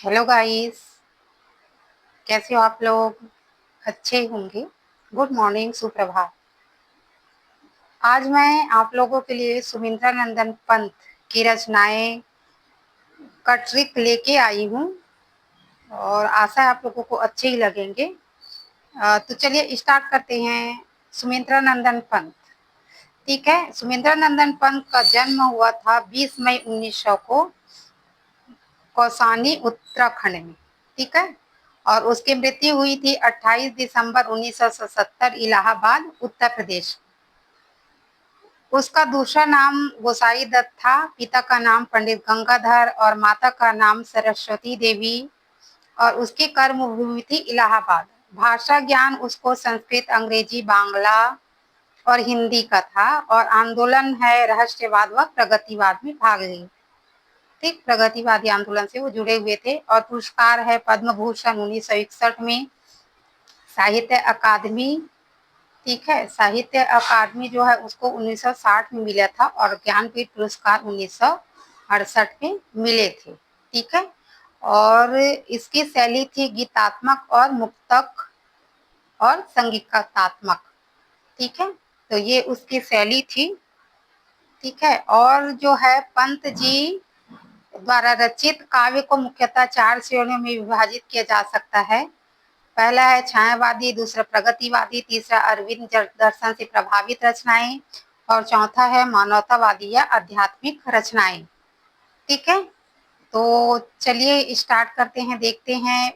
Hello guys, कैसे हो आप लोग? अच्छे होंगे। गुड मॉर्निंग, सुप्रभात। आज मैं आप लोगों के लिए सुमित्रा नंदन पंत की रचनाएं का ट्रिक लेके आई हूँ और आशा है आप लोगों को अच्छे ही लगेंगे। तो चलिए स्टार्ट करते हैं। सुमित्रा नंदन पंत, ठीक है। सुमित्रा नंदन पंत का जन्म हुआ था 20 मई 1900 को कौसानी, उत्तराखंड में, ठीक है। और उसकी मृत्यु हुई थी 28 दिसंबर 1977 इलाहाबाद, उत्तर प्रदेश। उसका दूसरा नाम गोसाई दत्त था। पिता का नाम पंडित गंगाधर और माता का नाम सरस्वती देवी, और उसकी कर्मभूमि थी इलाहाबाद। भाषा ज्ञान उसको संस्कृत, अंग्रेजी, बांग्ला और हिंदी का था, और आंदोलन है राष्ट्रवाद व प्रगतिवाद में भाग ली। ठीक, प्रगतिवादी आंदोलन से वो जुड़े हुए थे। और पुरस्कार है पद्म भूषण 1961 में, साहित्य अकादमी, ठीक है, साहित्य अकादमी जो है उसको 1960 में मिला था, और ज्ञानपीठ पुरस्कार 1968 में मिले थे, ठीक है। और इसकी शैली थी गीतात्मक और मुक्तक और संगीतात्मक, ठीक है। तो ये उसकी शैली थी, ठीक है। और जो है पंत जी द्वारा रचित काव्य को मुख्यतः 4 श्रेणियों में विभाजित किया जा सकता है। पहला है छायावादी, दूसरा प्रगतिवादी, तीसरा अरविंद दर्शन से प्रभावित रचनाएं, और चौथा है मानवतावादी या आध्यात्मिक रचनाएं, ठीक है। तो चलिए स्टार्ट करते हैं, देखते हैं।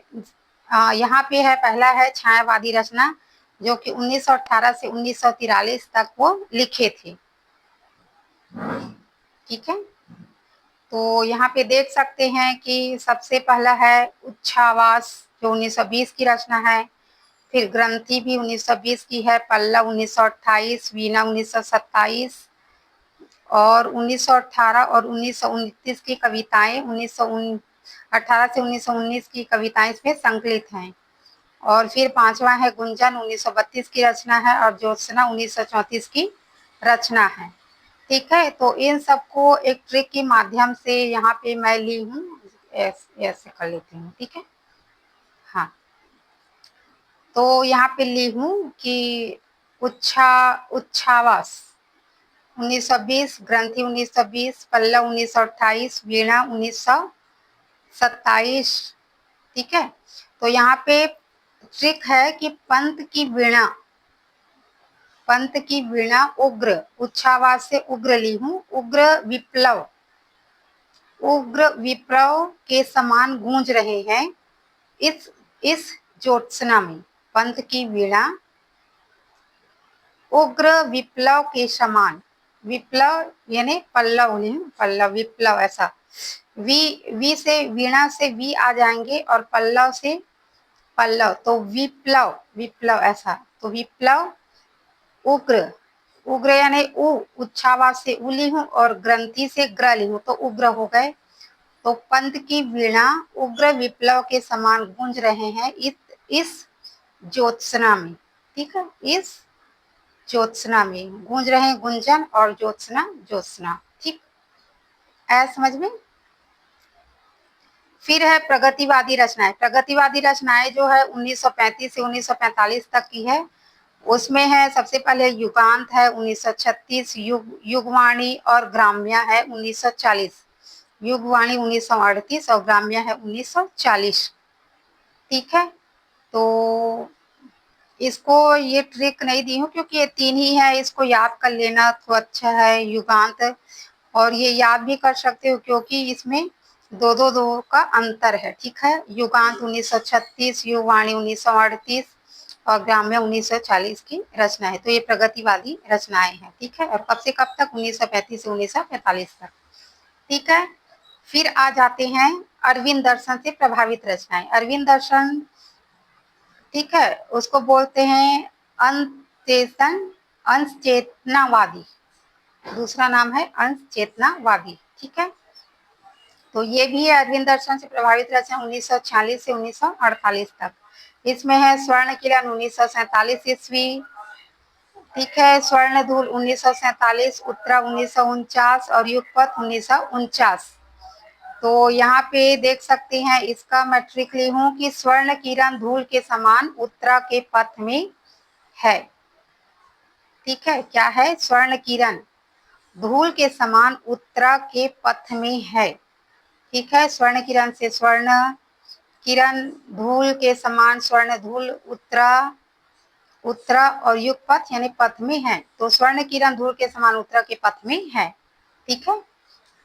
यहाँ पे है, पहला है छायावादी रचना, जो कि 1918 से 1943 तक वो लिखे थे, ठीक है। तो यहाँ पे देख सकते हैं कि सबसे पहला है उच्छ्वास, जो 1920 की रचना है। फिर ग्रंथि भी 1920 की है, पल्लव 1928, वीणा 1927, और 1918 और 1929 की कविताएं 1918 से 1919 की कविताएं इसमें संकलित हैं। और फिर पांचवा है गुंजन, 1932 की रचना है, और ज्योत्सना 1934 की रचना है, ठीक है। तो इन सबको एक ट्रिक के माध्यम से यहाँ पे मैं ली हूँ, ऐसे कर लेती हूँ, ठीक है। हाँ, तो यहाँ पे ली हूँ कि उच्छ्वास 1920, ग्रंथि 1920, पल्लव 1928, वीणा 1927, ठीक है। तो यहाँ पे ट्रिक है कि पंत की वीणा उग्र, उच्छ्वास से उग्र ली हूँ, उग्र विप्लव के समान गूंज रहे हैं इस ज्योत्सना में। पंत की वीणा उग्र विप्लव के समान, विप्लव यानी पल्लव, नहीं पल्लव, विप्लव ऐसा। वी से वीणा से वी आ जाएंगे, और पल्लव से पल्लव, तो विप्लव, विप्लव ऐसा। तो विप्लव उग्र, उग्र यानी उच्छ्वास से उ ली हूँ, और ग्रंथि से ग्र ली हूँ, तो उग्र हो गए। तो पंत की वीणा उग्र विप्लव के समान गूंज रहे हैं इस ज्योत्सना में, ठीक है। इस ज्योत्सना में गूंज रहे हैं, गुंजन और ज्योत्सना, ज्योत्सना, ठीक है, समझ में। फिर है प्रगतिवादी रचनाएं। प्रगतिवादी रचनाएं जो है 1935 से 1945 तक की है। उसमें है सबसे पहले युगांत है 1936, युगवाणी और ग्राम्या है 1940, युगवाणी 1938 और ग्राम्या है 1940, ठीक है। तो इसको ये ट्रिक नहीं दी हूँ क्योंकि ये 3 ही है, इसको याद कर लेना तो अच्छा है, युगांत। और ये याद भी कर सकते हो क्योंकि इसमें दो का अंतर है, ठीक है। युगांत 1936, युगवाणी 1938 और ग्राम्य 1940 की रचना है। तो ये प्रगतिवादी रचनाएं हैं, ठीक है। और कब से कब तक? 1935 से 1945 तक, ठीक है। फिर आ जाते हैं अरविंद दर्शन से प्रभावित रचनाएं। अरविंद दर्शन, ठीक है, उसको बोलते हैं अंशचेतनावादी, दूसरा नाम है अंशचेतनावादी, ठीक है। तो ये भी है अरविंद दर्शन से प्रभावित रचना 1946 से 1948 तक। इसमें है स्वर्ण किरण 1947 ईस्वी, ठीक है, स्वर्णधूल 1947, उत्तरा 1949 और युगपथ 1949। तो यहाँ पे देख सकते हैं, इसका मैं ट्रिक ली हूँ कि स्वर्ण किरण धूल के समान उत्तरा के पथ में है। ठीक है, क्या है? स्वर्ण किरण धूल के समान उत्तरा के पथ में है। ठीक है, स्वर्ण किरण से स्वर्ण किरण, धूल के समान स्वर्ण धूल, उत्तरा उत्तरा और युग पथ यानी पथ में है। तो स्वर्ण किरण धूल के समान उत्तरा के पथ में है। ठीक है,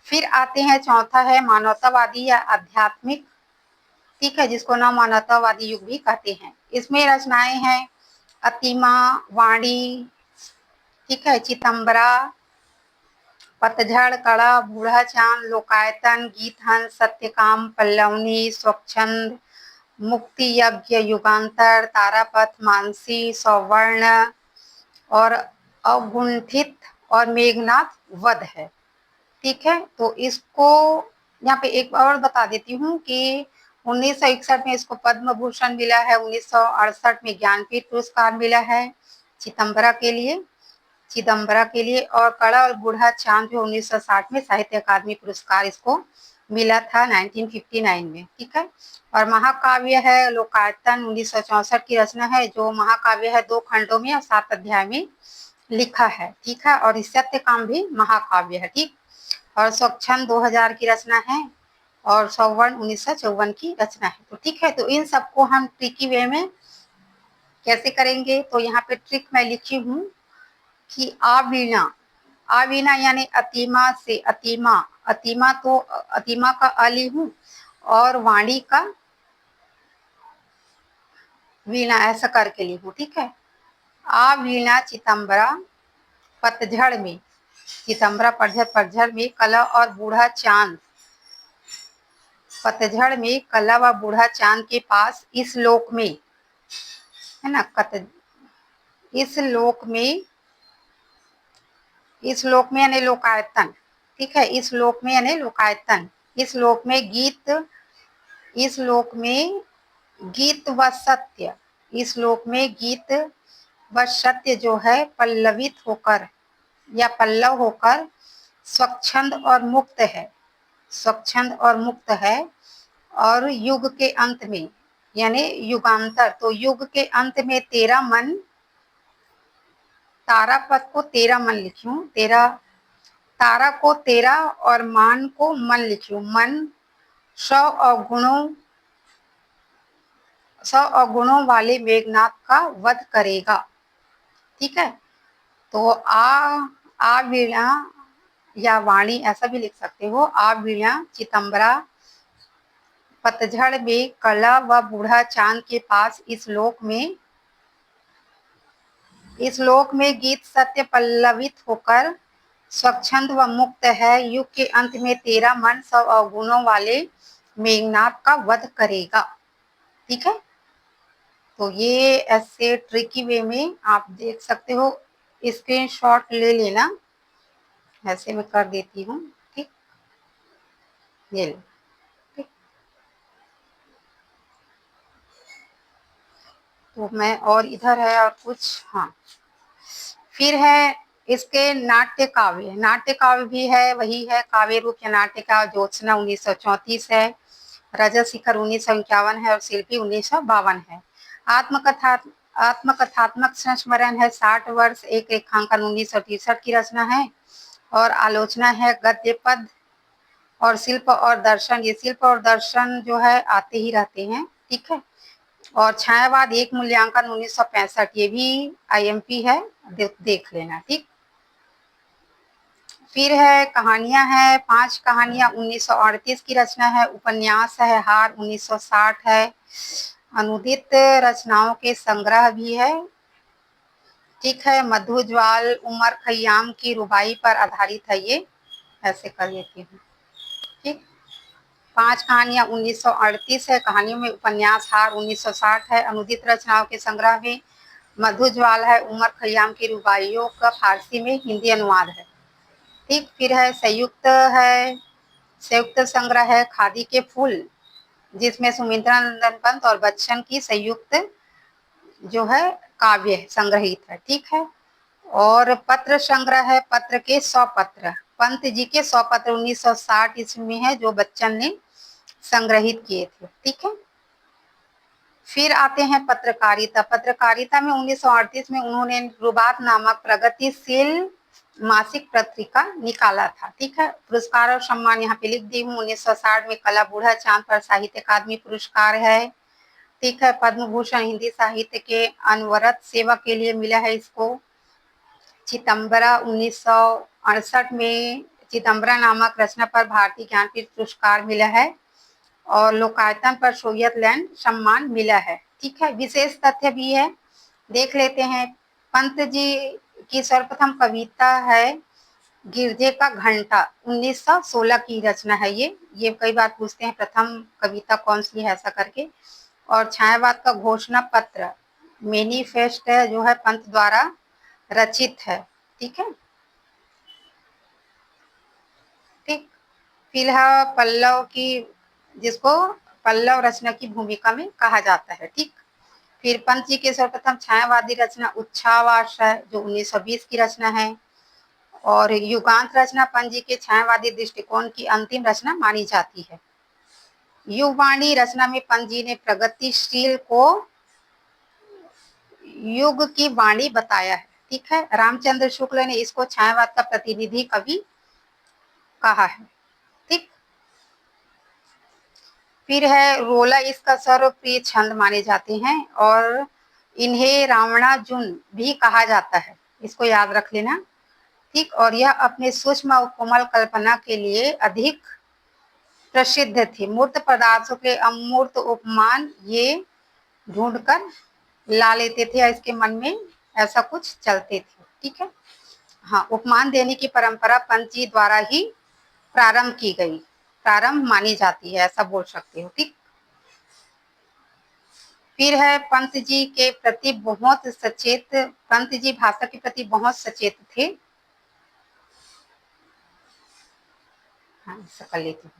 फिर आते हैं, चौथा है मानवतावादी या आध्यात्मिक। ठीक है, जिसको नव मानवतावादी युग भी कहते हैं। इसमें रचनाएं हैं अतिमा, वाणी, ठीक है, चितंबरा, पतझड़, कड़ा, बूढ़ा चांद, लोकायतन, गीतहंस, सत्यकाम, पल्लवनी, स्वच्छंद, मुक्ति यज्ञ, युगांतर, तारापथ, मानसी, सौवर्ण और अगुंठित और मेघनाथ वध है। ठीक है, तो इसको यहाँ पे एक और बता देती हूँ कि 1961 में इसको पद्म भूषण मिला है, 1968 में ज्ञानपीठ पुरस्कार मिला है चिदम्बरा के लिए, और कड़ा और बूढ़ा चांद जो 1960 में साहित्य अकादमी पुरस्कार इसको मिला था 1959 में। ठीक है, और महाकाव्य है लोकायतन, 1964 की रचना है, जो महाकाव्य है 2 खंडों में और 7 अध्याय में लिखा है। ठीक है, और सत्यकाम भी महाकाव्य है। ठीक, और स्वच्छंद 2000 की रचना है, और सौवर्ण 1954 की रचना है। तो ठीक है, तो इन सबको हम ट्रिकी वे में कैसे करेंगे? तो यहाँ पे ट्रिक मैं लिखी हूँ कि आवीणा यानी अतिमा से अतिमा, अतिमा तो अतिमा का अली हूँ, और वाणी का वीणा ऐसा करके ली हूँ। ठीक है, आवीणा चितंबरा पतझड़ में, चितंबरा पतझड़ में, कला और बूढ़ा चांद, पतझड़ में कला व बूढ़ा चांद के पास इस लोक में, है ना, इस लोक में यानी लोकायतन। ठीक है, इस लोक में यानी लोकायतन, इस लोक में गीत व सत्य, इस लोक में गीत व सत्य जो है पल्लवित होकर या पल्लव होकर स्वच्छंद और मुक्त है, स्वच्छंद और मुक्त है। और युग के अंत में यानी युगांतर, तो युग के अंत में तेरा मन, तारा पद को तेरा मन लिखी हूँ, तेरा तारा को तेरा और मान को मन लिखी हूँ, मन 100 अवगुणों वाले मेघनाथ का वध करेगा। ठीक है, तो आ वीणा या वाणी ऐसा भी लिख सकते हो, आ वीणा चितंबरा पतझड़ में कला व बूढ़ा चांद के पास इस लोक में गीत सत्य पल्लवित होकर स्वच्छंद व मुक्त है। युग के अंत में तेरा मन 100 अवगुणों वाले मेघनाथ का वध करेगा। ठीक है, तो ये ऐसे ट्रिकी वे में आप देख सकते हो, स्क्रीनशॉट ले लेना, ऐसे मैं कर देती हूँ। ठीक, ये लो। ठीक, तो मैं और इधर है और कुछ, हाँ, फिर है इसके नाट्य काव्य भी है, वही है काव्य रूप या नाट्य का ज्योत्सना 1934 है, रजत शिखर 1951 है, और शिल्पी 1952 है। आत्मकथात्मक संस्मरण है 60 वर्ष, एक रेखांकन 1963 की रचना है, और आलोचना है गद्य पद और शिल्प और दर्शन। ये शिल्प और दर्शन जो है आते ही रहते हैं। ठीक है, और छायावाद एक मूल्यांकन 1965, ये भी IMP है, देख लेना। ठीक, फिर है कहानियां है 5 कहानियां 1938 की रचना है, उपन्यास है हार 1960 है, अनुदित रचनाओं के संग्रह भी है। ठीक है, मधु ज्वाल उमर खयाम की रुबाई पर आधारित है, ये ऐसे कर लेती हूँ। ठीक, 5 कहानियां 1938 है, कहानियों में उपन्यास हार 1960 है, अनुदित रचनाओं के संग्रह में मधु ज्वाल है, उमर खयाम की रुबाइयों का फारसी में हिंदी अनुवाद है। ठीक, फिर है संयुक्त संग्रह है खादी के फूल, जिसमें सुमित्रा नंदन पंत और बच्चन की संयुक्त जो है काव्य संग्रहित है। ठीक है, और पत्र संग्रह है पत्र के 100 पत्र, पंत जी के 100 पत्र 1960 ईस्वी में है, जो बच्चन ने संग्रहित किए थे। ठीक है, फिर आते हैं पत्रकारिता। पत्रकारिता में 1938 में उन्होंने रुबात नामक प्रगतिशील मासिक पत्रिका निकाला था। ठीक है, पुरस्कार और सम्मान यहाँ पे लिख दी हूँ। 1960 में कला बूढ़ा चांद पर साहित्य अकादमी पुरस्कार है। ठीक है, पद्म भूषण हिंदी साहित्य के अनवरत सेवा के लिए मिला है इसको। चिदम्बरा 1968 में चिदम्बरा नामक रचना पर भारतीय ज्ञानपीठ पुरस्कार मिला है और लोकायतन पर सोवियत लैंड सम्मान मिला है। ठीक है, विशेष तथ्य भी है, देख लेते हैं। पंत जी की सर्वप्रथम कविता है गिरजे का घंटा, 1916 की रचना है ये कई बार पूछते हैं प्रथम कविता कौन सी है ऐसा करके। और छायावाद का घोषणा पत्र मैनिफेस्ट है, जो है पंत द्वारा रचित है। ठीक है, ठीक। फिलहाल पल्लव की, जिसको पल्लव रचना की भूमिका में कहा जाता है। ठीक, फिर पंत जी के सर्वप्रथम छायावादी रचना उच्छ्वास है, जो 1920 की रचना है। और युगांत रचना पंत जी के छायावादी दृष्टिकोण की अंतिम रचना मानी जाती है। युगवाणी रचना में पंत जी ने प्रगतिशील को युग की वाणी बताया है। ठीक है, रामचंद्र शुक्ल ने इसको छायावाद का प्रतिनिधि कवि कहा है। ठीक, फिर है रोला, इसका सर्वप्रिय छंद माने जाते हैं और इन्हें रावणाजुन भी कहा जाता है, इसको याद रख लेना। ठीक, और यह अपने सूक्ष्म और कोमल कल्पना के लिए अधिक प्रसिद्ध थी। मूर्त पदार्थों के अमूर्त उपमान ये ढूंढकर ला लेते थे या इसके मन में ऐसा कुछ चलते थे। ठीक है, हाँ, उपमान देने की परंपरा पंत जी द्वारा ही प्रारंभ की गई, प्रारंभ मानी जाती है, ऐसा बोल सकते हो। ठीक, फिर है पंत जी के प्रति बहुत सचेत, पंत जी भाषा के प्रति बहुत सचेत थे। हाँ, कर लेती हूँ।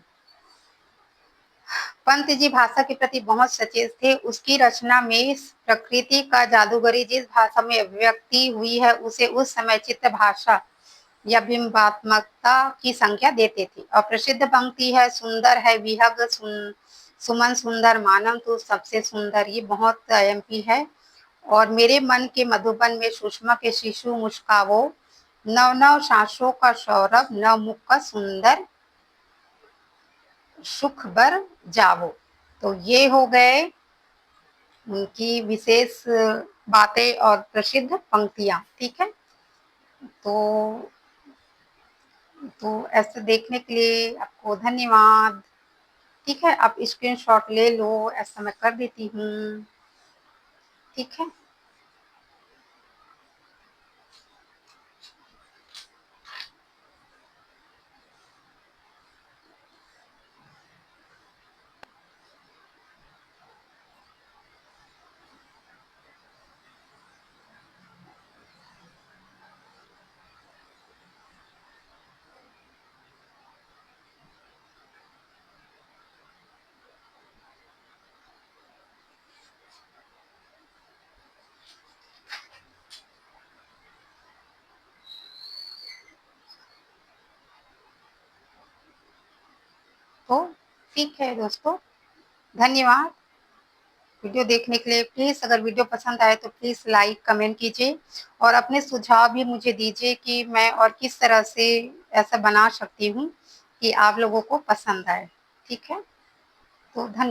पंत जी भाषा के प्रति बहुत सचेत थे। उसकी रचना में प्रकृति का जादूगरी जिस भाषा में अभिव्यक्ति हुई है, उसे उस समय चित्र भाषा या बिंबात्मकता की संख्या देते थे। और प्रसिद्ध पंक्ति है, सुंदर है विहग सुमन सुंदर मानव तो सबसे सुंदर, ये बहुत एमपी है। और मेरे मन के मधुबन में सुषमा के शिशु मुस्कावो, नव नव सांसों का सौरभ, नव मुख का सुंदर सुख बर जावो। तो ये हो गए उनकी विशेष बातें और प्रसिद्ध पंक्तियां। ठीक है, तो ऐसे देखने के लिए आपको धन्यवाद। ठीक है, आप स्क्रीनशॉट ले लो, ऐसा मैं कर देती हूँ। ठीक है, तो ठीक है दोस्तों, धन्यवाद वीडियो देखने के लिए। प्लीज़ अगर वीडियो पसंद आए तो प्लीज़ लाइक कमेंट कीजिए और अपने सुझाव भी मुझे दीजिए कि मैं और किस तरह से ऐसा बना सकती हूँ कि आप लोगों को पसंद आए। ठीक है, तो धन्यवाद।